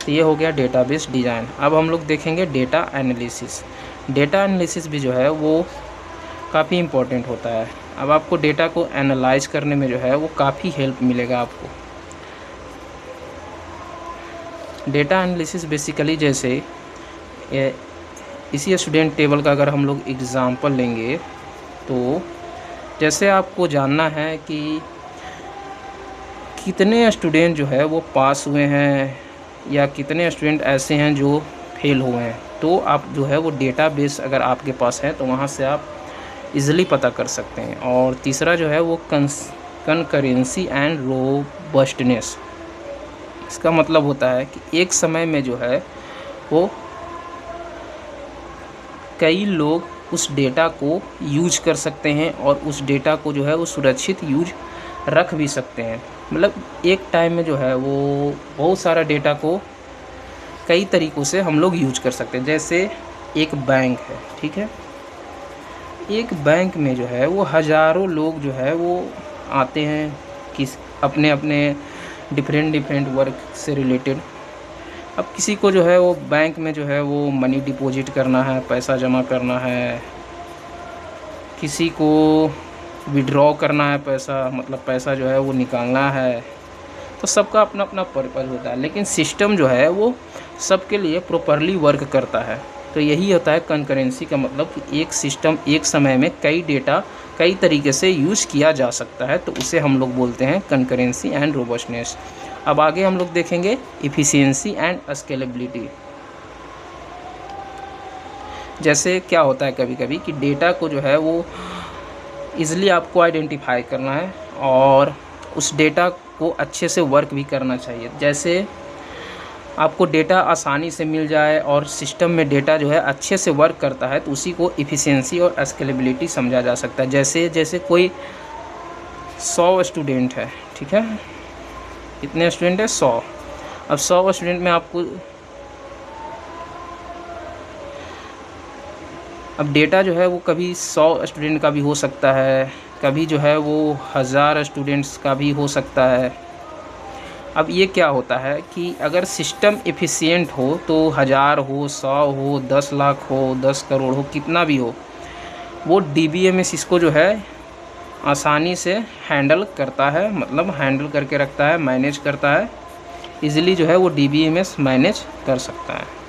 तो ये हो गया डेटाबेस डिज़ाइन। अब हम लोग देखेंगे डेटा एनालिसिस। डेटा एनालिसिस भी जो है वो काफ़ी इम्पोर्टेंट होता है। अब आपको डेटा को एनालाइज करने में जो है वो काफ़ी हेल्प मिलेगा आपको। डेटा एनालिसिस बेसिकली जैसे इसी स्टूडेंट टेबल का अगर हम लोग एग्ज़ाम्पल लेंगे तो जैसे आपको जानना है कि कितने स्टूडेंट जो है वो पास हुए हैं या कितने स्टूडेंट ऐसे हैं जो फेल हुए हैं, तो आप जो है वो डेटाबेस अगर आपके पास है तो वहाँ से आप इजीली पता कर सकते हैं। और तीसरा जो है वो कंकरेंसी एंड रोबस्टनेस। इसका मतलब होता है कि एक समय में जो है वो कई लोग उस डेटा को यूज कर सकते हैं और उस डेटा को जो है वो सुरक्षित यूज रख भी सकते हैं। मतलब एक टाइम में जो है वो बहुत सारा डेटा को कई तरीक़ों से हम लोग यूज कर सकते हैं। जैसे एक बैंक है, ठीक है, एक बैंक में जो है वो हज़ारों लोग जो है वो आते हैं किस अपने अपने डिफरेंट वर्क से रिलेटेड। अब किसी को जो है वो बैंक में जो है वो मनी डिपॉजिट करना है, पैसा जमा करना है, किसी को विड्रॉ करना है पैसा, मतलब पैसा जो है वो निकालना है। तो सबका अपना अपना पर्पज़ होता है, लेकिन सिस्टम जो है वो सबके लिए प्रॉपरली वर्क करता है। तो यही होता है कंकरेंसी का मतलब कि एक सिस्टम एक समय में कई डेटा कई तरीके से यूज़ किया जा सकता है, तो उसे हम लोग बोलते हैं कंकरेंसी एंड रोबस्टनेस। अब आगे हम लोग देखेंगे इफ़िशियंसी एंड स्केलेबिलिटी। जैसे क्या होता है कभी कभी कि डेटा को जो है वो ईज़िली आपको आइडेंटिफाई करना है और उस डेटा को अच्छे से वर्क भी करना चाहिए। जैसे आपको डेटा आसानी से मिल जाए और सिस्टम में डेटा जो है अच्छे से वर्क करता है, तो उसी को इफ़िशियंसी और स्केलेबिलिटी समझा जा सकता है। जैसे कोई 100 स्टूडेंट है, ठीक है, कितने स्टूडेंट है? 100। अब 100 स्टूडेंट में आपको अब डेटा जो है वो कभी 100 स्टूडेंट का भी हो सकता है, कभी जो है वो 1000 स्टूडेंट्स का भी हो सकता है। अब ये क्या होता है कि अगर सिस्टम एफिशिएंट हो तो 1000 हो, 100 हो, 10 लाख हो, 10 करोड़ हो, कितना भी हो, वो DBMS इसको जो है आसानी से हैंडल करता है, मतलब हैंडल करके रखता है, मैनेज करता है। ईज़िली जो है वो DBMS मैनेज कर सकता है।